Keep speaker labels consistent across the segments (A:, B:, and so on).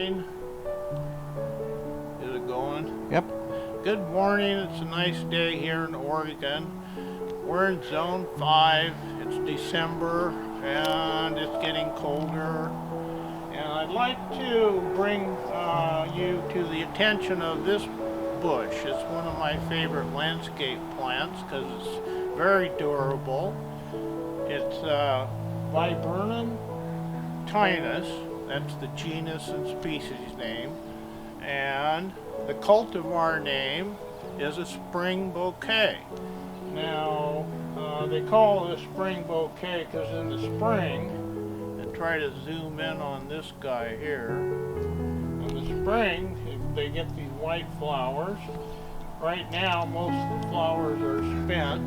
A: morning. Is it going?
B: Yep.
A: Good morning. It's a nice day here in Oregon. We're in Zone 5. It's December and it's getting colder. And I'd like to bring you to the attention of this bush. It's one of my favorite landscape plants because it's very durable. It's Viburnum tinus, that's the genus and species name, and the cultivar name is a spring bouquet. Now, they call it a spring bouquet because in the spring, and try to zoom in on this guy here, in the spring, they get these white flowers. Right now, most of the flowers are spent.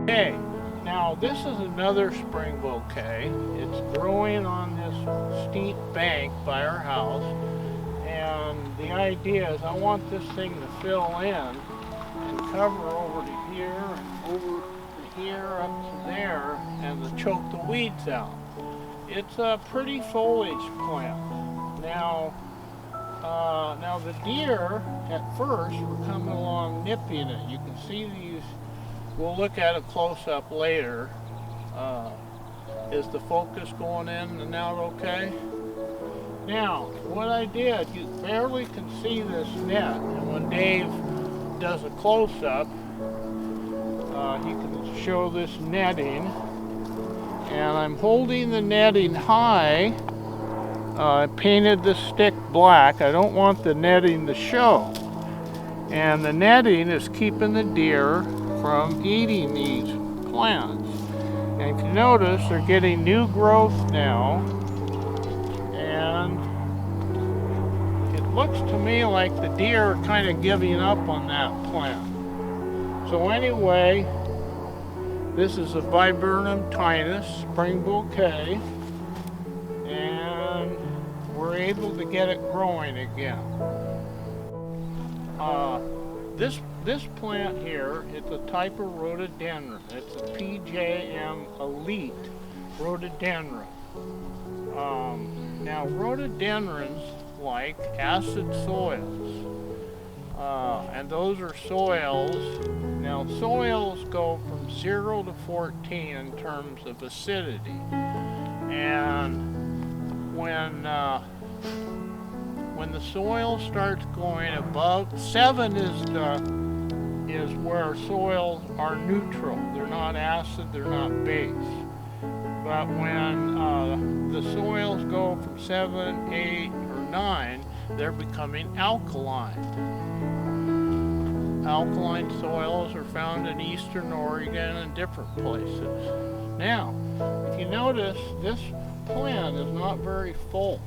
A: Okay, now this is another spring bouquet. It's growing on this steep bank by our house, and the idea is I want this thing to fill in and cover over to here and over to here up to there and to choke the weeds out. It's a pretty foliage plant. Now the deer at first were coming along nipping it. You can see these. We'll look at a close-up later. Is the focus going in and out okay? Now, what I did, you barely can see this net, and when Dave does a close-up, he can show this netting, and I'm holding the netting high. I painted the stick black. I don't want the netting to show. And the netting is keeping the deer from eating these plants. And you can notice they're getting new growth now, and it looks to me like the deer are kind of giving up on that plant. So anyway, this is a Viburnum tinus spring bouquet, and we're able to get it growing again. This plant here, it's a type of rhododendron. It's a PJM elite rhododendron. Now rhododendrons like acid soils, and those are soils. Now soils go from 0 to 14 in terms of acidity, and when the soil starts going above 7 is where soils are neutral. They're not acid, they're not base. But when the soils go from 7, 8, or 9, they're becoming alkaline. Alkaline soils are found in eastern Oregon and different places. Now, if you notice, this plant is not very full.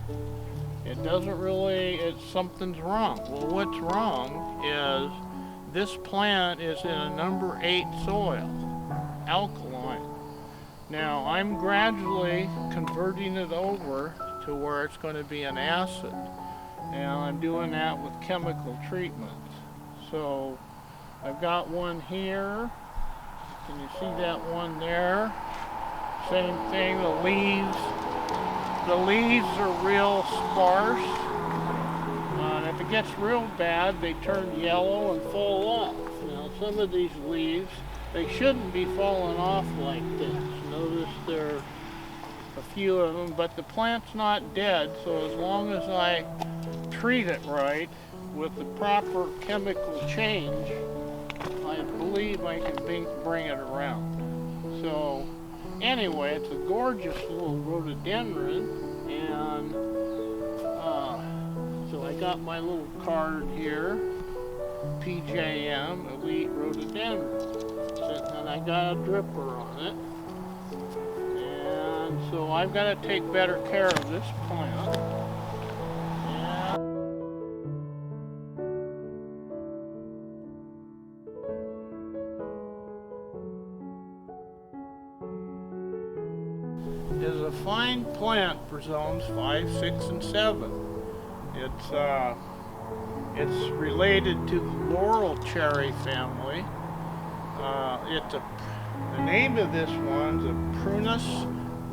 A: It doesn't really, something's wrong. Well, what's wrong is this plant is in a number 8 soil, alkaline. Now, I'm gradually converting it over to where it's going to be an acid. And I'm doing that with chemical treatments. So, I've got one here. Can you see that one there? Same thing, the leaves. The leaves are real sparse, and if it gets real bad, they turn yellow and fall off. Now, some of these leaves, they shouldn't be falling off like this. Notice there are a few of them, but the plant's not dead, so as long as I treat it right with the proper chemical change, I believe I can bring it around. So, anyway, it's a gorgeous little rhododendron, and so I got my little card here, PJM Elite Rhododendron, and I got a dripper on it, and so I've got to take better care of this plant. a fine plant for zones 5, 6, and 7. It's related to the laurel cherry family. The name of this one's a Prunus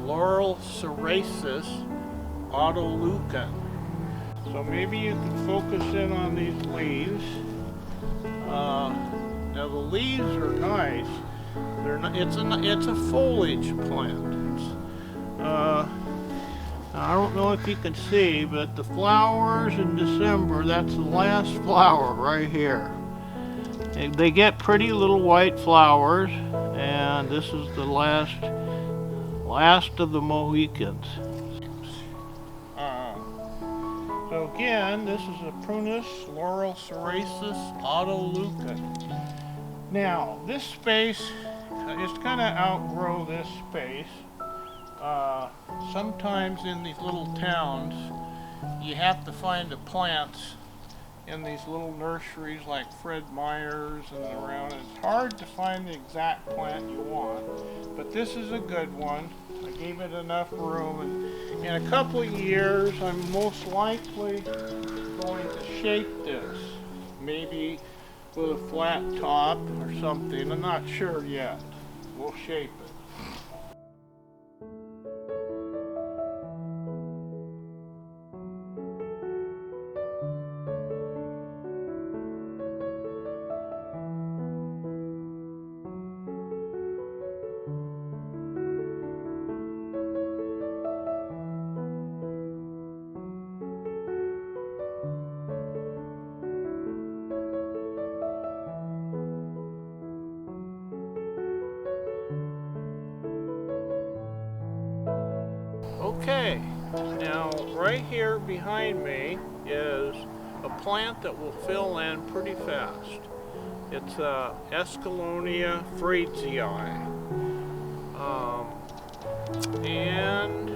A: laurel cerasus autolucan. So maybe you can focus in on these leaves. Now the leaves are nice. They're not, it's a foliage plant. I don't know if you can see, but the flowers in December, that's the last flower right here. They get pretty little white flowers, and this is the last of the Mohicans. So again, this is a Prunus laurel cerasus autolucan. Now, this space, it's going to outgrow this space. Sometimes in these little towns, you have to find the plants in these little nurseries like Fred Meyer's and around. It's hard to find the exact plant you want, but this is a good one. I gave it enough room, and in a couple of years, I'm most likely going to shape this. Maybe with a flat top or something. I'm not sure yet. We'll shape it. Okay, now right here behind me is a plant that will fill in pretty fast. It's Escallonia fraitzii. And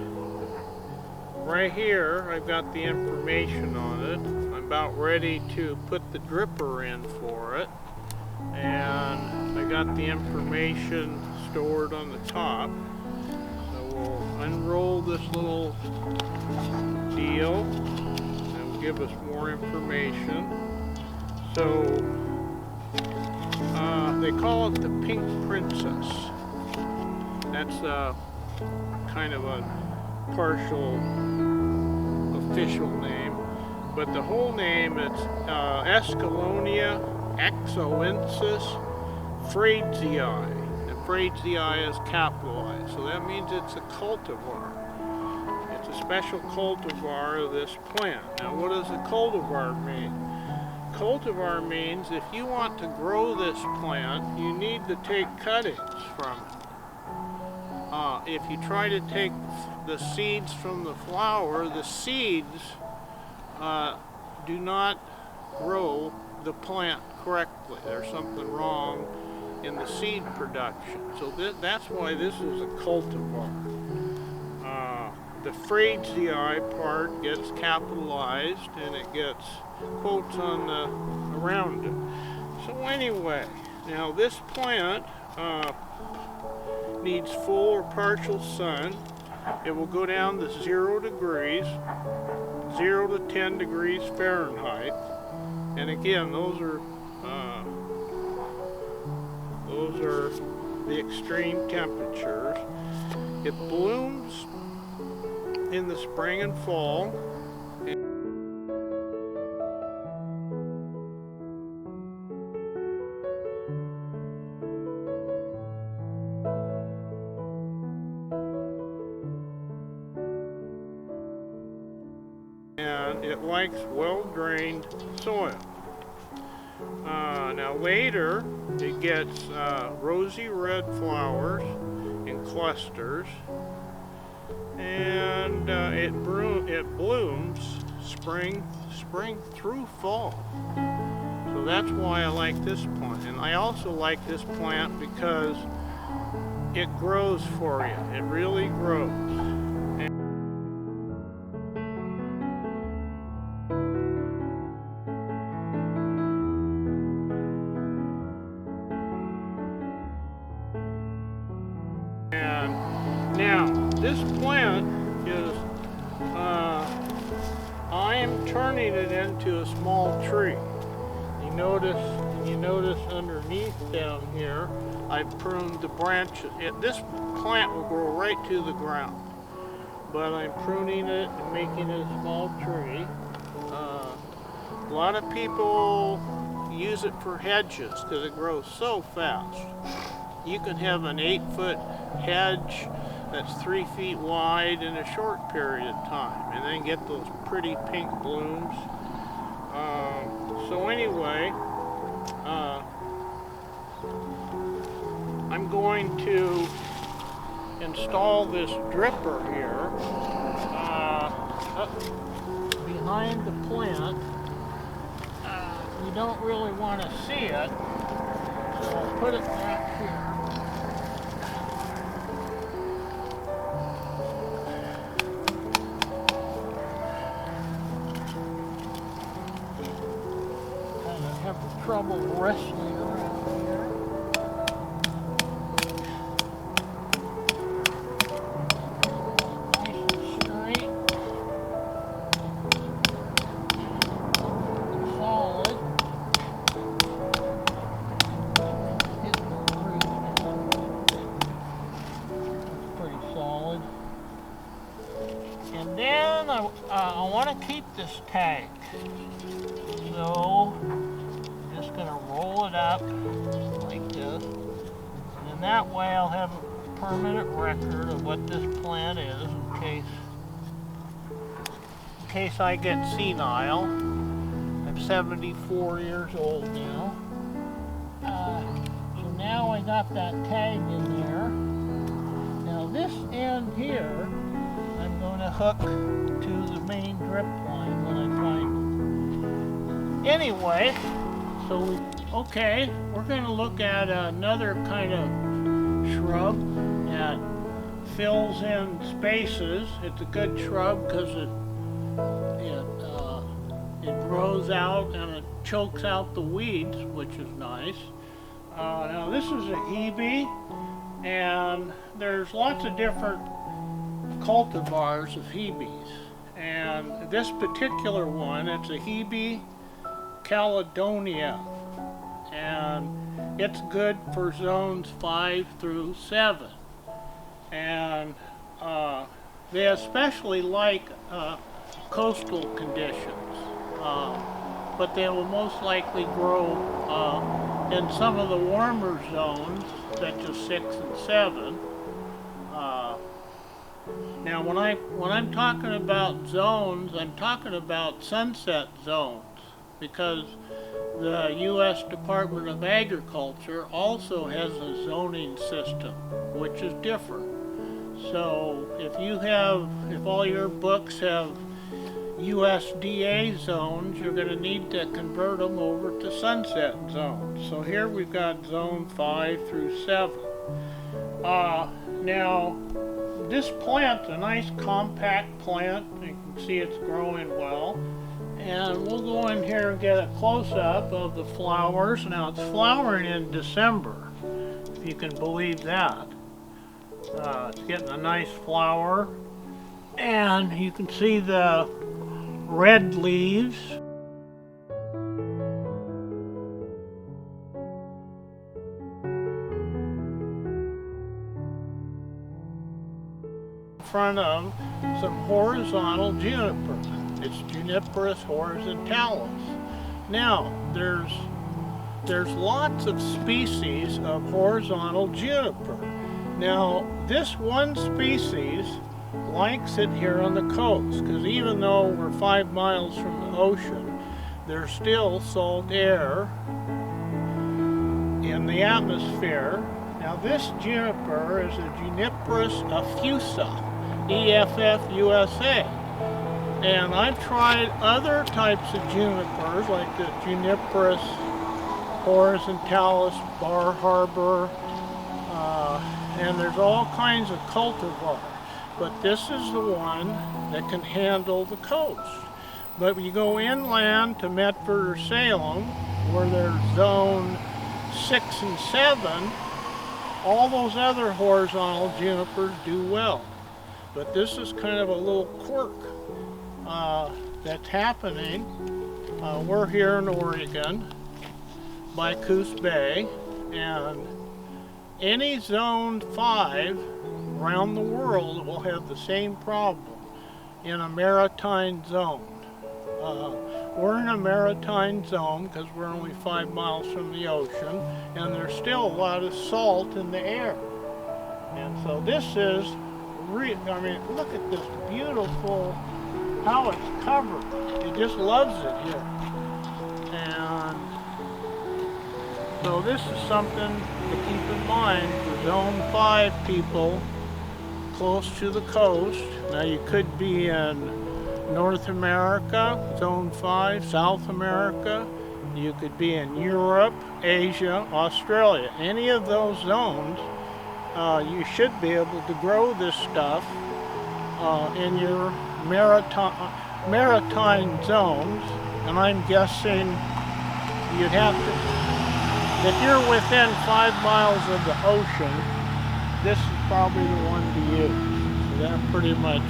A: right here I've got the information on it. I'm about ready to put the dripper in for it. And I got the information stored on the top. Unroll this little deal and will give us more information. So they call it the Pink Princess. That's kind of a partial official name, but the whole name is Escallonia axoensis fraitzii. Fraitzii is capitalized, so that means it's a cultivar. It's a special cultivar of this plant. Now, what does a cultivar mean? Cultivar means if you want to grow this plant, you need to take cuttings from it. If you try to take the seeds from the flower, the seeds do not grow the plant correctly. There's something wrong in the seed production. So that's why this is a cultivar. The fraitzii part gets capitalized and it gets quotes on around it. So anyway, now this plant needs full or partial sun. It will go down to 0 degrees, 0 to 10 degrees Fahrenheit. And again, those are the extreme temperatures. It blooms in the spring and fall. And it likes well-drained soil. Now later, it gets rosy red flowers in clusters, and it blooms spring through fall. So that's why I like this plant. And I also like this plant because it grows for you. It really grows. And now, this plant turning it into a small tree. You notice underneath down here, I pruned the branches. This plant will grow right to the ground, but I'm pruning it and making it a small tree. A lot of people use it for hedges because it grows so fast. You can have an 8-foot hedge that's 3 feet wide in a short period of time, and then get those pretty pink blooms. So anyway, I'm going to install this dripper here up behind the plant. You don't really want to see it, so I'll put it back here. Kind of have trouble wrestling around here. Nice and straight. Solid. Hitting the roof. Pretty solid. And then I want to keep this tank. So I'm just going to roll it up like this, and that way I'll have a permanent record of what this plant is in case I get senile. I'm 74 years old now. So now I got that tag in there. Now this end here I'm going to hook to the main drip line when I find it. Anyway, so okay, we're going to look at another kind of shrub that fills in spaces. It's a good shrub because it grows out and it chokes out the weeds, which is nice. Now this is a hebe, and there's lots of different cultivars of hebes, and this particular one, it's a hebe Caledonia, and it's good for zones 5 through 7, and they especially like coastal conditions, but they will most likely grow in some of the warmer zones such as 6 and 7. Now when I'm talking about zones, I'm talking about sunset zones, because the U.S. Department of Agriculture also has a zoning system, which is different. So if all your books have USDA zones, you're going to need to convert them over to sunset zones. So here we've got zone 5 through 7. Now this plant's a nice compact plant. You can see it's growing well. And we'll go in here and get a close-up of the flowers. Now it's flowering in December, if you can believe that. It's getting a nice flower. And you can see the red leaves. In front of some horizontal juniper. It's Juniperus horizontalis. Now, there's lots of species of horizontal juniper. Now, this one species likes it here on the coast, because even though we're 5 miles from the ocean, there's still salt air in the atmosphere. Now, this juniper is a Juniperus effusa, E-F-F-U-S-A. And I've tried other types of junipers, like the Juniperus horizontalis, Bar Harbor, and there's all kinds of cultivars. But this is the one that can handle the coast. But when you go inland to Medford or Salem, where there's zone 6 and 7, all those other horizontal junipers do well. But this is kind of a little quirk. that's happening. We're here in Oregon by Coos Bay, and any zone 5 around the world will have the same problem in a maritime zone. We're in a maritime zone because we're only 5 miles from the ocean, and there's still a lot of salt in the air. And so this is, I mean, look at this beautiful, how it's covered. It just loves it here. And so this is something to keep in mind for Zone 5 people close to the coast. Now you could be in North America, Zone 5, South America. You could be in Europe, Asia, Australia. Any of those zones, you should be able to grow this stuff in your maritime zones. And I'm guessing you'd have to, if you're within 5 miles of the ocean, this is probably the one to use. So that pretty much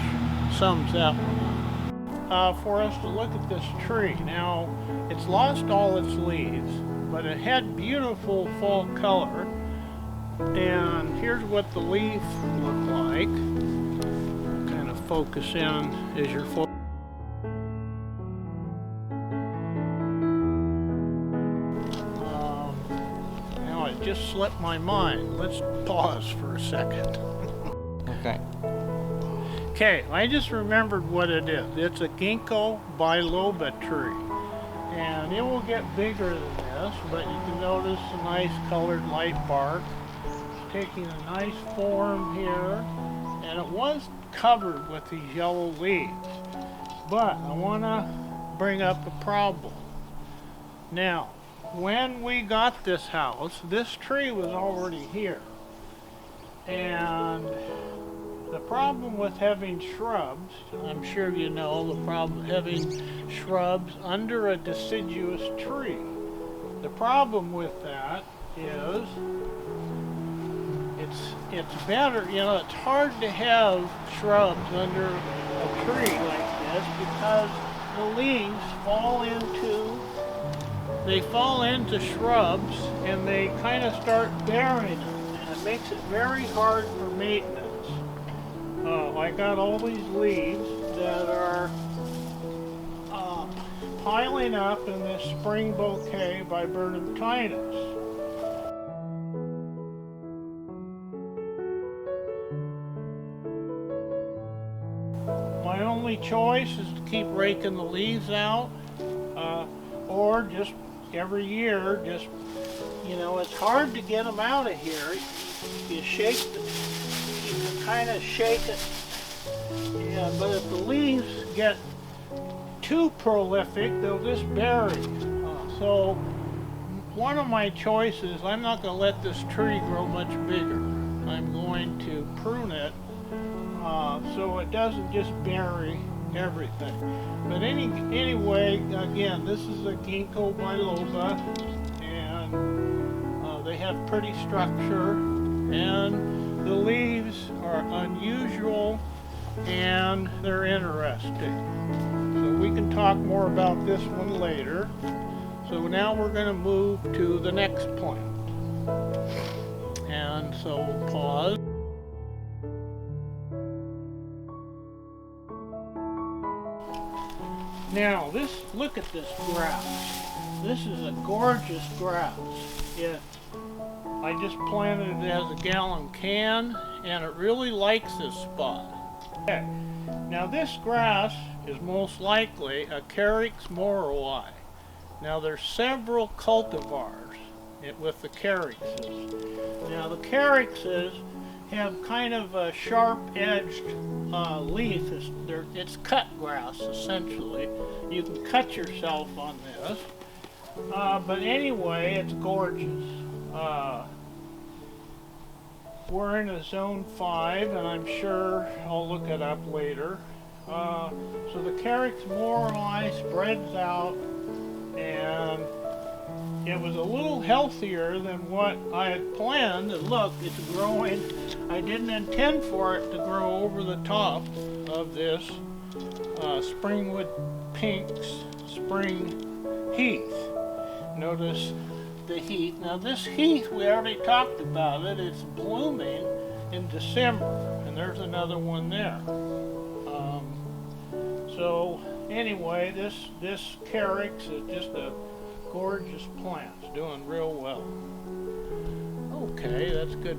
A: sums that one up. For us to look at this tree. Now, it's lost all its leaves, but it had beautiful fall color. And here's what the leaf looked like. Kind of focus in as you're focusing. Now it just slipped my mind. Let's pause for a second.
B: Okay.
A: Okay, I just remembered what it is. It's a ginkgo biloba tree. And it will get bigger than this, but you can notice a nice colored light bark. It's taking a nice form here. And it was covered with these yellow leaves. But I want to bring up a problem. Now, when we got this house, this tree was already here. And the problem with having shrubs, I'm sure you know the problem with having shrubs under a deciduous tree. The problem with that is it's better, you know, it's hard to have shrubs under a tree like this because the leaves fall into shrubs and they kind of start bearing them, and it makes it very hard for maintenance. I got all these leaves that are piling up in this spring bouquet by Bernardinus. My only choice is to keep raking the leaves out, or just every year, just, you know, it's hard to get them out of here. You shake the, you can kind of shake it, yeah, but if the leaves get too prolific, they'll just bury. So one of my choices, I'm not going to let this tree grow much bigger. I'm going to prune it so it doesn't just bury everything. But anyway, again, this is a ginkgo biloba, and they have pretty structure, and the leaves are unusual and they're interesting. So we can talk more about this one later. So now we're going to move to the next plant. And so we'll pause. Now look at this grass. This is a gorgeous grass. I just planted it as a gallon can, and it really likes this spot. Okay. Now this grass is most likely a Carex moroi. Now there's several cultivars with the Carexes. Now the Carexes have kind of a sharp-edged leaf. It's cut grass, essentially. You can cut yourself on this. But anyway, it's gorgeous. We're in a zone 5, and I'm sure I'll look it up later. So the Carex moroi spreads out, and it was a little healthier than what I had planned. And look, it's growing. I didn't intend for it to grow over the top of this springwood pink spring heath. Notice the heath. Now this heath, we already talked about it. It's blooming in December, and there's another one there. So anyway, this carex is just a gorgeous plant. It's doing real well. Okay, that's good